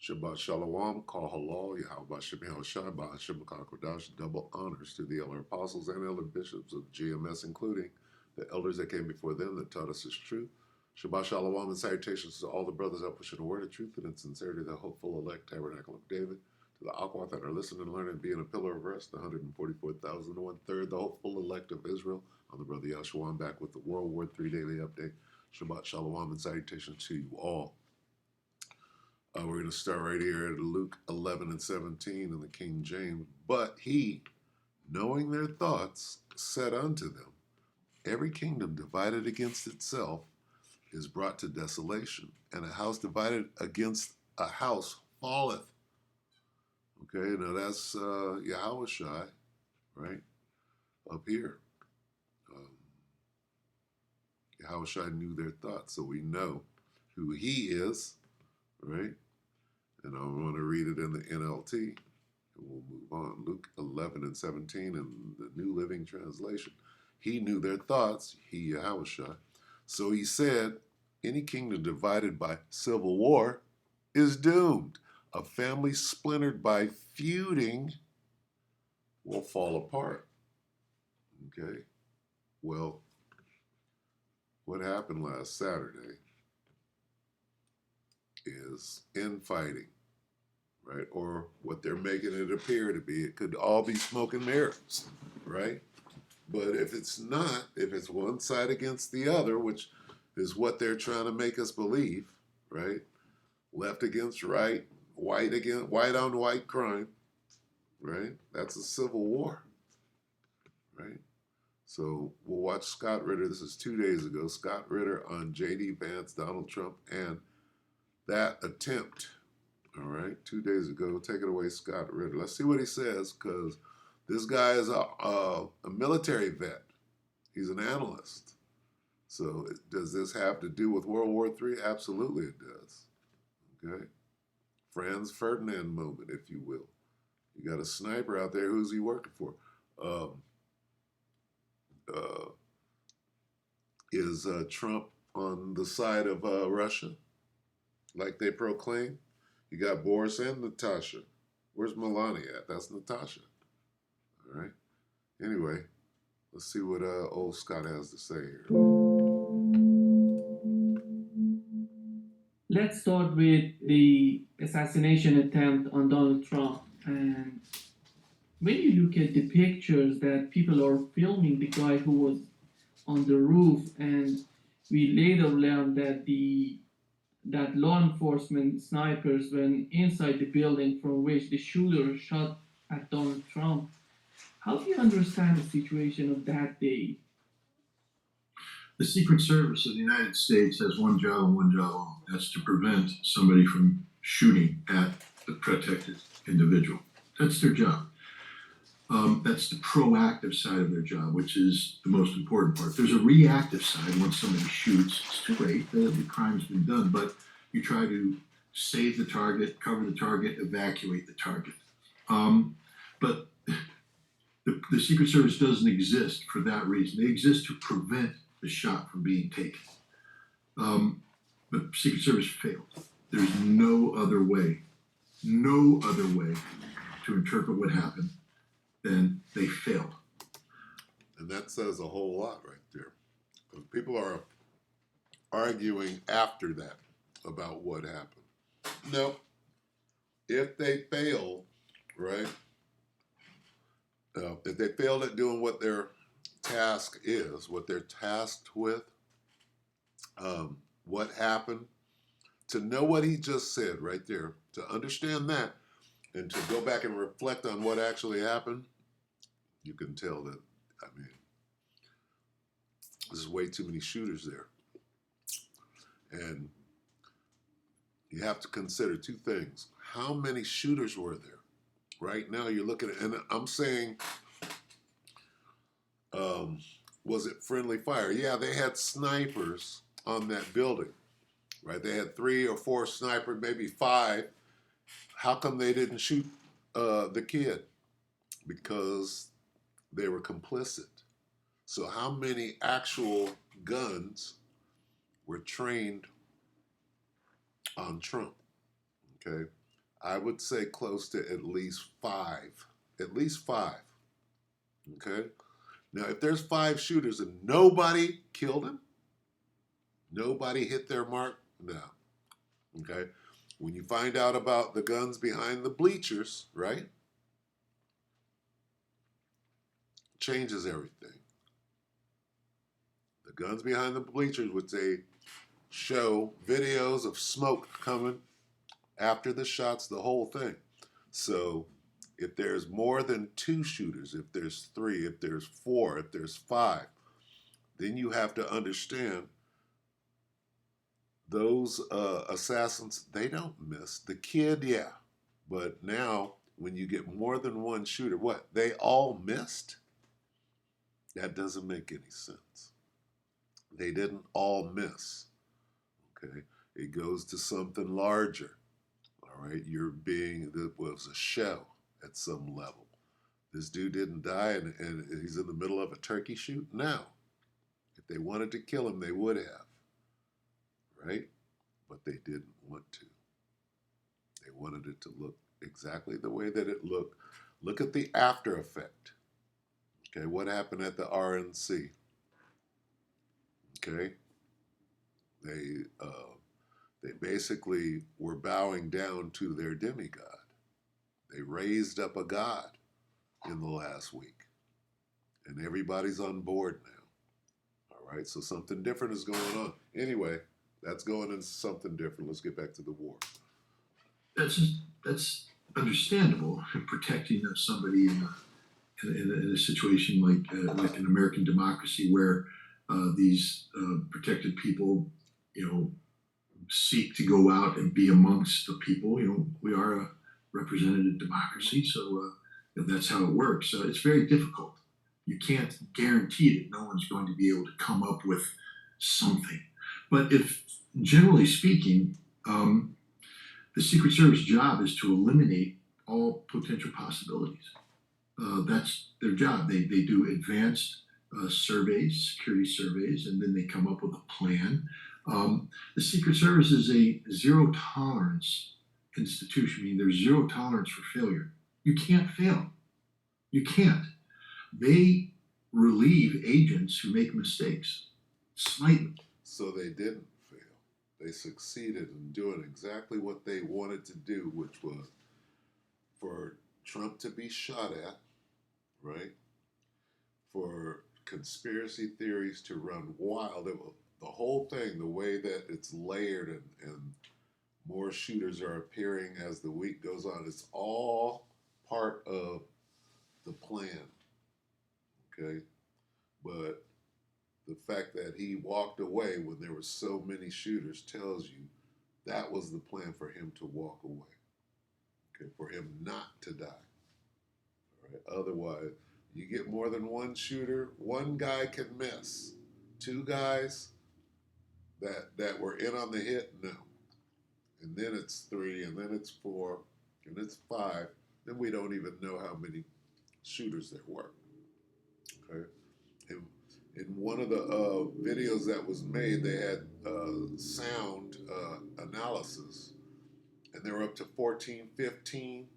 Shabbat Shalom, Kal Halal, Yahweh Shem Shai, Bahashem Kodash, double honors to the elder apostles and elder bishops of GMS, including the elders that came before them that taught us his truth. Shabbat Shalom and salutations to all the brothers that push in the word of truth and in sincerity, the hopeful elect tabernacle of David, to the Aquath that are listening and learning and being a pillar of rest, the 144,000 and 1/3, the hopeful elect of Israel. I'm the brother Yahshua. I'm back with the WW3 Daily Update. Shabbat Shalom and salutations to you all. We're going to start right here at Luke 11 and 17 in the King James. But he, knowing their thoughts, said unto them, every kingdom divided against itself is brought to desolation, and a house divided against a house falleth. Okay, now that's Yahweh Shai, right, up here. Yahweh Shai knew their thoughts, so we know who he is, right? And I want to read it in the NLT, and we'll move on. Luke 11 and 17 in the New Living Translation. He knew their thoughts, he Yahushua. So he said, any kingdom divided by civil war is doomed. A family splintered by feuding will fall apart. Okay? Well, what happened last Saturday is infighting, right? Or what they're making it appear to be. It could all be smoke and mirrors, right? But if it's not, if it's one side against the other, which is what they're trying to make us believe, right? Left against right, white on white crime, right? That's a civil war, right? So we'll watch Scott Ritter. This is 2 days ago. Scott Ritter on J.D. Vance, Donald Trump, and that attempt. All right, 2 days ago. Take it away, Scott Ritter. Let's see what he says, because this guy is a military vet. He's an analyst. So does this have to do with World War III? Absolutely it does. Okay? Franz Ferdinand moment, if you will. You got a sniper out there. Who's he working for? Is Trump on the side of Russia, like they proclaim? You got Boris and Natasha. Where's Melania at? That's Natasha. All right. Anyway, let's see what old Scott has to say here. Let's start with the assassination attempt on Donald Trump. And when you look at the pictures that people are filming the guy who was on the roof, and we later learned that law enforcement snipers went inside the building from which the shooter shot at Donald Trump. How do you understand the situation of that day? The Secret Service of the United States has one job and one job only. That's to prevent somebody from shooting at the protected individual. That's their job. That's the proactive side of their job, which is the most important part. There's a reactive side. When somebody shoots, it's too late. The crime's been done, but you try to save the target, cover the target, evacuate the target. But the Secret Service doesn't exist for that reason. They exist to prevent the shot from being taken. But Secret Service failed. There's no other way to interpret what happened than they failed. And that says a whole lot right there. Because people are arguing after that about what happened. No, if they fail, right? If they failed at doing what their task is, what they're tasked with, what happened, to know what he just said right there, to understand that, and to go back and reflect on what actually happened, you can tell that, I mean, there's way too many shooters there. And you have to consider two things. How many shooters were there? Right now you're looking at, and I'm saying, was it friendly fire? Yeah, they had snipers on that building, right? They had 3 or 4 snipers, maybe 5. How come they didn't shoot the kid? Because they were complicit. So how many actual guns were trained on Trump? Okay. I would say close to at least five. At least five. Okay? Now, if there's 5 shooters and nobody killed him, nobody hit their mark, no. Okay? When you find out about the guns behind the bleachers, right? Changes everything. The guns behind the bleachers, which they show videos of smoke coming after the shots, the whole thing. So if there's more than 2 shooters, if there's 3, if there's 4, if there's 5, then you have to understand those assassins, they don't miss. The kid, yeah. But now, when you get more than one shooter, what? They all missed? That doesn't make any sense. They didn't all miss. Okay? It goes to something larger. All right? That was a show at some level. This dude didn't die and he's in the middle of a turkey shoot? No. If they wanted to kill him, they would have. Right? But they didn't want to. They wanted it to look exactly the way that it looked. Look at the after effect. Okay, what happened at the RNC? Okay, they they basically were bowing down to their demigod. They raised up a god in the last week, and everybody's on board now. All right, so something different is going on. Anyway, that's going into something different. Let's get back to the war. That's understandable. Protecting somebody in a situation like an American democracy where these protected people, seek to go out and be amongst the people. We are a representative democracy, so that's how it works. It's very difficult. You can't guarantee that no one's going to be able to come up with something. But if, generally speaking, the Secret Service job is to eliminate all potential possibilities. That's their job. They do advanced surveys, security surveys, and then they come up with a plan. The Secret Service is a zero tolerance institution, meaning there's zero tolerance for failure. You can't fail. You can't. They relieve agents who make mistakes slightly. So they didn't fail. They succeeded in doing exactly what they wanted to do, which was for Trump to be shot at, right? For conspiracy theories to run wild. The whole thing, the way that it's layered and more shooters are appearing as the week goes on, it's all part of the plan. Okay? But the fact that he walked away when there were so many shooters tells you that was the plan for him to walk away. Okay, for him not to die. All right? Otherwise, you get more than one shooter, one guy can miss. 2 guys that were in on the hit, no. And then it's 3, and then it's 4, and it's 5. Then we don't even know how many shooters there were. Okay, and in one of the videos that was made, they had sound analysis, and there were up to 14, 15,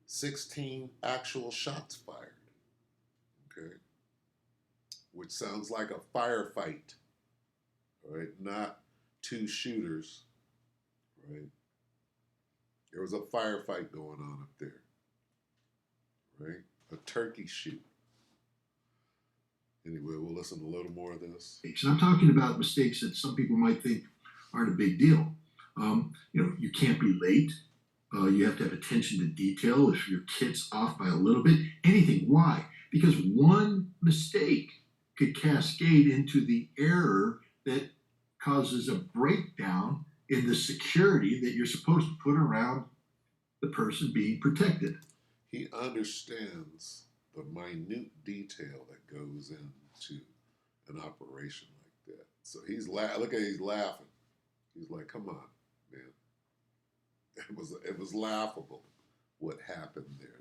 16 actual shots fired. Okay, which sounds like a firefight. All right, not 2 shooters. Right, there was a firefight going on up there. Right, a turkey shoot. Anyway, we'll listen to a little more of this. And I'm talking about mistakes that some people might think aren't a big deal. You can't be late. You have to have attention to detail. If your kit's off by a little bit, anything. Why? Because one mistake could cascade into the error that causes a breakdown in the security that you're supposed to put around the person being protected. He understands the minute detail that goes into an operation like that. So he's he's laughing. He's like, "Come on, man." It was laughable what happened there.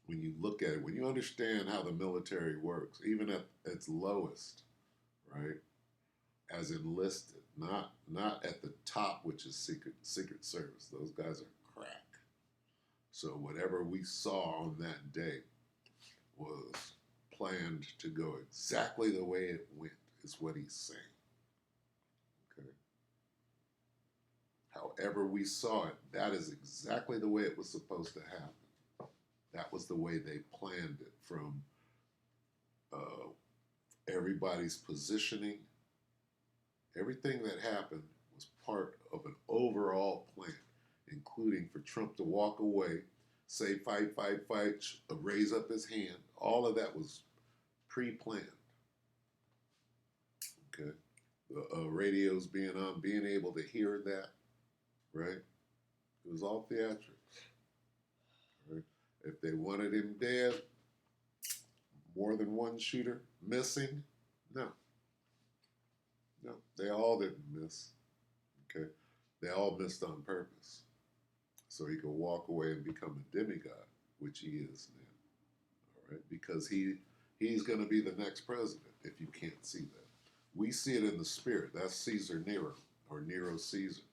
When you look at it, when you understand how the military works, even at its lowest, right, as enlisted, not at the top, which is Secret Service. Those guys are crack. So whatever we saw on that day was planned to go exactly the way it went, is what he's saying. Okay. However we saw it, that is exactly the way it was supposed to happen. That was the way they planned it, from everybody's positioning. Everything that happened was part of an overall plan, including for Trump to walk away, say fight, fight, fight, raise up his hand. All of that was pre-planned. Okay. The radios being on, being able to hear that, right? It was all theatrics. Right? If they wanted him dead, more than one shooter missing, no. No, they all didn't miss. Okay. They all missed on purpose. So he could walk away and become a demigod, which he is now. All right. Because he's going to be the next president, if you can't see that. We see it in the spirit. That's Caesar Nero, or Nero Caesar,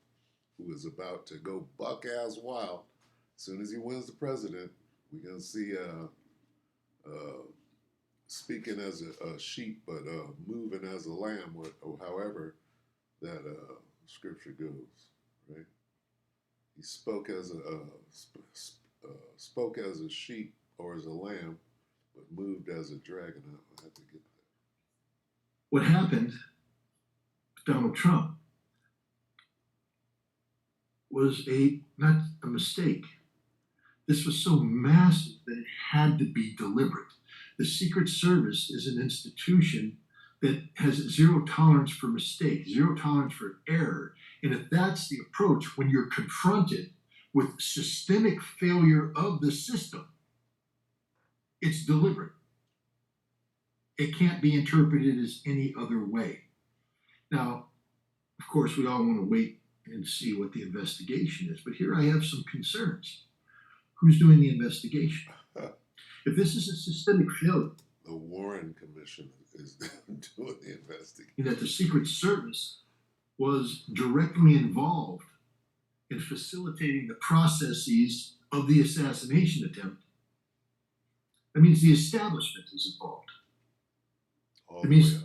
who is about to go buck ass wild. As soon as he wins the president, we're going to see speaking as a sheep, but moving as a lamb, or however that scripture goes, right? He spoke as a sheep or as a lamb, but moved as a dragon. I have to get that. What happened with Donald Trump was not a mistake. This was so massive that it had to be deliberate. The Secret Service is an institution that has zero tolerance for mistake, zero tolerance for error. And if that's the approach when you're confronted with systemic failure of the system, it's deliberate. It can't be interpreted as any other way. Now, of course, we all want to wait and see what the investigation is, but here I have some concerns. Who's doing the investigation? If this is a systemic failure, the Warren Commission is doing the investigation. That the Secret Service was directly involved in facilitating the processes of the assassination attempt, that means the establishment is involved. It means,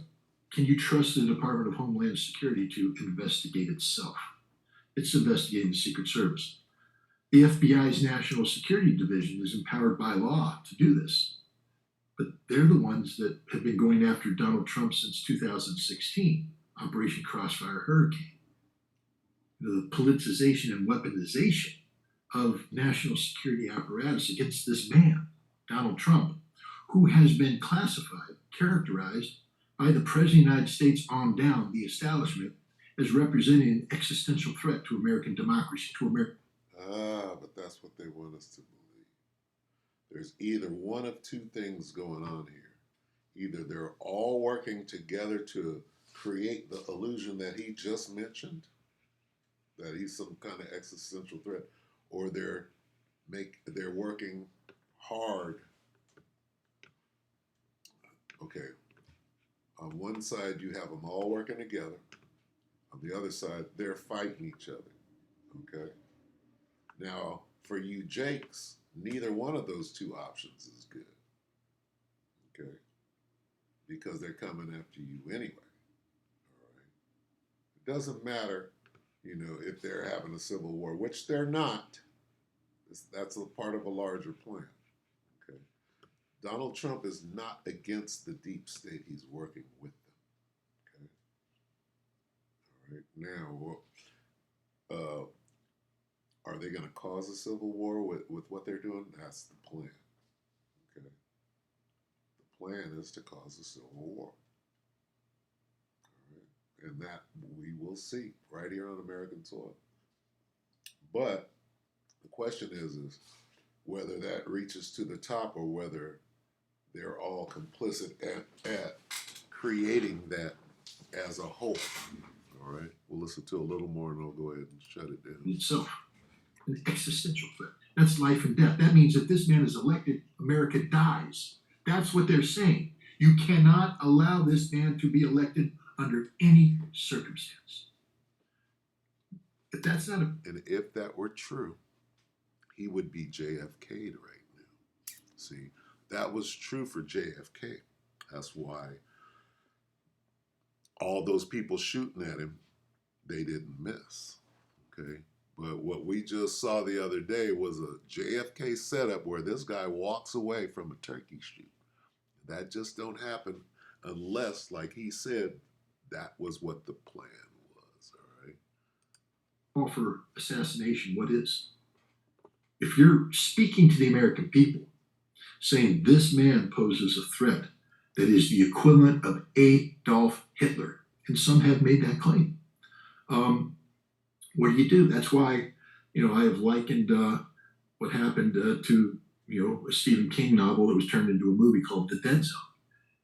can you trust the Department of Homeland Security to investigate itself? It's investigating the Secret Service. The FBI's National Security Division is empowered by law to do this. But they're the ones that have been going after Donald Trump since 2016, Operation Crossfire Hurricane. The politicization and weaponization of national security apparatus against this man, Donald Trump, who has been classified, characterized by the President of the United States on down, the establishment, as representing an existential threat to American democracy, to America. But that's what they want us to believe. There's either one of two things going on here. Either they're all working together to create the illusion that he just mentioned, that he's some kind of existential threat, or they're working hard. Okay. On one side, you have them all working together. On the other side, they're fighting each other. Okay. Now, for you Jakes, neither one of those two options is good. Okay? Because they're coming after you anyway. All right? It doesn't matter, if they're having a civil war, which they're not. That's a part of a larger plan. Okay? Donald Trump is not against the deep state. He's working with them. Okay? All right? Now, are they going to cause a civil war with what they're doing? That's the plan. Okay. The plan is to cause a civil war. All right. And that we will see right here on American soil. But the question is whether that reaches to the top or whether they're all complicit at creating that as a whole. All right. We'll listen to a little more and I'll go ahead and shut it down. So, an existential threat. That's life and death. That means if this man is elected, America dies. That's what they're saying. You cannot allow this man to be elected under any circumstance. But that's not a And if that were true, he would be JFK'd right now. See, that was true for JFK. That's why all those people shooting at him, they didn't miss. Okay. But what we just saw the other day was a JFK setup where this guy walks away from a turkey shoot. That just don't happen unless, like he said, that was what the plan was. All right. call for assassination. What is? If you're speaking to the American people, saying this man poses a threat that is the equivalent of Adolf Hitler, and some have made that claim. What do? That's why, I have likened what happened to, a Stephen King novel that was turned into a movie called The Dead Zone.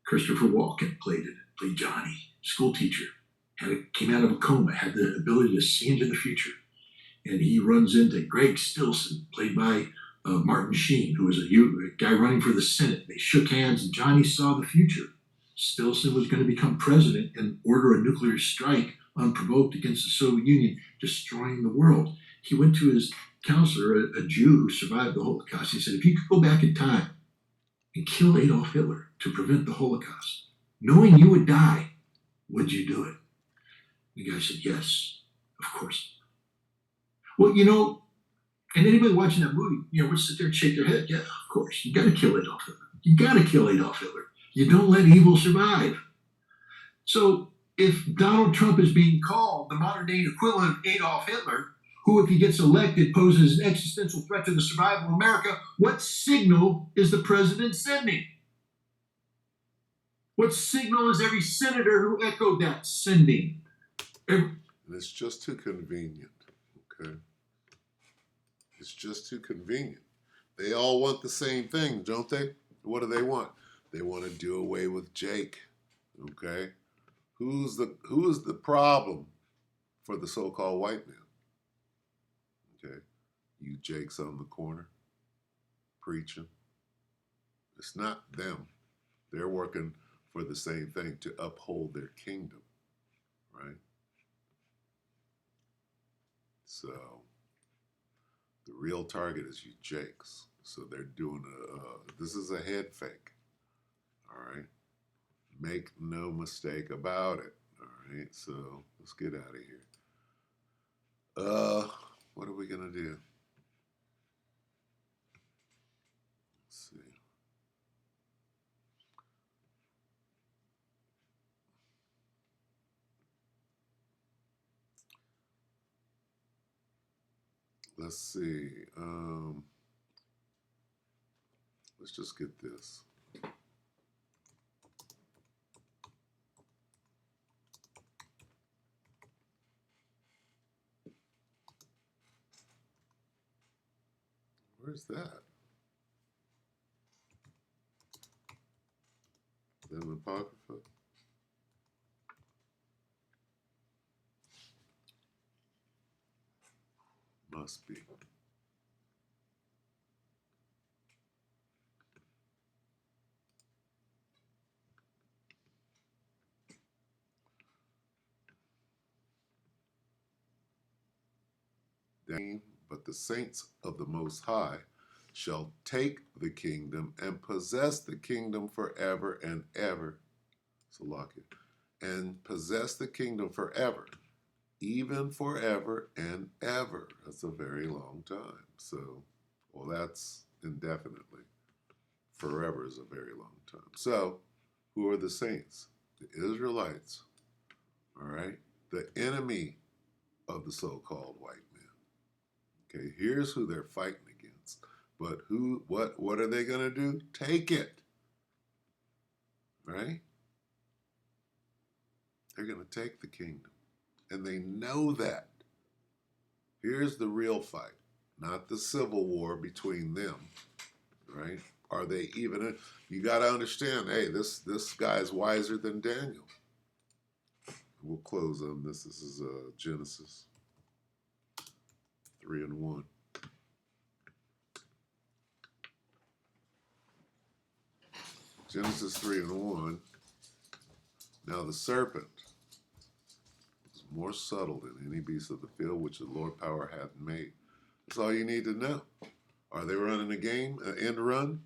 Christopher Walken played Johnny, school teacher, came out of a coma, had the ability to see into the future. And he runs into Greg Stilson, played by Martin Sheen, who was a guy running for the Senate. They shook hands, and Johnny saw the future. Stilson was going to become president and order a nuclear strike unprovoked against the Soviet Union, destroying the world. He went to his counselor, a Jew who survived the Holocaust. He said, if you could go back in time and kill Adolf Hitler to prevent the Holocaust, knowing you would die, would you do it? The guy said, yes, of course. Well, and anybody watching that movie, would sit there and shake their head. Yeah, of course. You got to kill Adolf Hitler. You got to kill Adolf Hitler. You don't let evil survive. So if Donald Trump is being called the modern day equivalent of Adolf Hitler, who, if he gets elected, poses an existential threat to the survival of America, what signal is the president sending? What signal is every senator who echoed that sending? And it's just too convenient. Okay. It's just too convenient. They all want the same thing, don't they? What do they want? They want to do away with Jake. Okay? Who's the problem for the so-called white man? Okay? You Jakes on the corner preaching. It's not them. They're working for the same thing, to uphold their kingdom. Right? So the real target is you Jakes. So they're doing this is a head fake. All right. Make no mistake about it. All right. So let's get out of here. What are we gonna do? Let's see. Let's see. Let's just get this. Where's that? Then Apocrypha? Must be. But the saints of the Most High shall take the kingdom and possess the kingdom forever and ever. Salakia. And possess the kingdom forever, even forever and ever. That's a very long time. So, well, that's indefinitely. Forever is a very long time. So, who are the saints? The Israelites. All right? The enemy of the so-called white man. Okay, here's who they're fighting against. But what are they going to do? Take it. Right? They're going to take the kingdom. And they know that. Here's the real fight, not the civil war between them. Right? Are they even? You got to understand, hey, this guy's wiser than Daniel. We'll close on this. This is Genesis 3:1. Genesis 3:1. Now the serpent was more subtle than any beast of the field which the Lord power hath made. That's all you need to know. Are they running a game, an end run?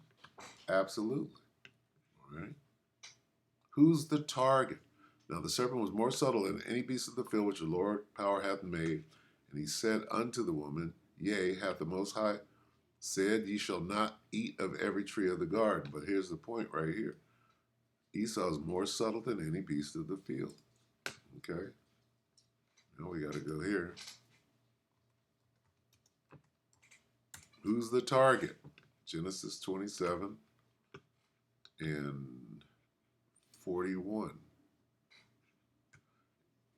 Absolutely. All right. Who's the target? Now the serpent was more subtle than any beast of the field which the Lord power hath made. And he said unto the woman, Yea, hath the Most High said, Ye shall not eat of every tree of the garden. But here's the point right here. Esau is more subtle than any beast of the field. Okay. Now we got to go here. Who's the target? Genesis 27 and 41.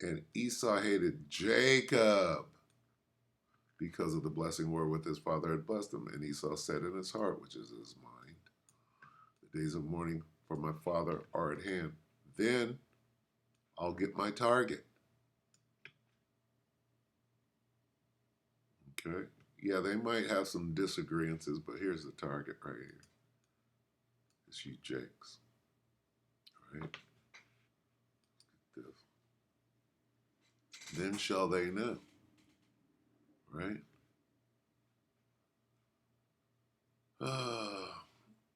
And Esau hated Jacob because of the blessing wherewith his father had blessed him. And Esau said in his heart, which is his mind, the days of mourning for my father are at hand. Then I'll get my target. Okay. Yeah, they might have some disagreements, but here's the target right here. It's you Jakes. Right? This. Then shall they know. Right?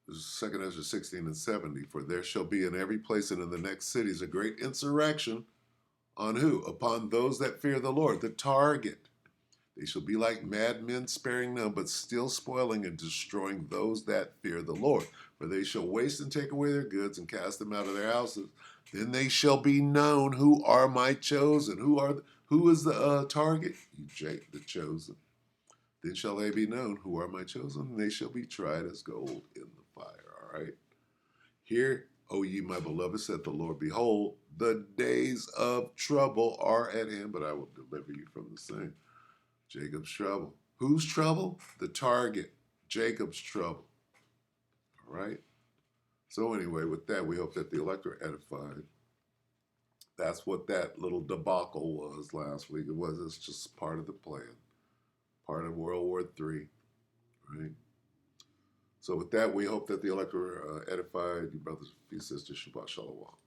This is 2 Ezra 16 and 70. For there shall be in every place and in the next cities a great insurrection on who? Upon those that fear the Lord. The target. They shall be like madmen, sparing none, but still spoiling and destroying those that fear the Lord. For they shall waste and take away their goods and cast them out of their houses. Then they shall be known who are my chosen. Who is the target? You, Jake, the chosen. Then shall they be known who are my chosen, and they shall be tried as gold in the fire. All right. Hear, O ye my beloved, saith the Lord, behold, the days of trouble are at hand, but I will deliver you from the same. Jacob's trouble. Whose trouble? The target. Jacob's trouble. All right. So anyway, with that, we hope that the elect are edified. That's what that little debacle was last week. It's just part of the plan, part of World War III. Right. So with that, we hope that the elect are edified. You brothers and sisters, Shabbat Shalom.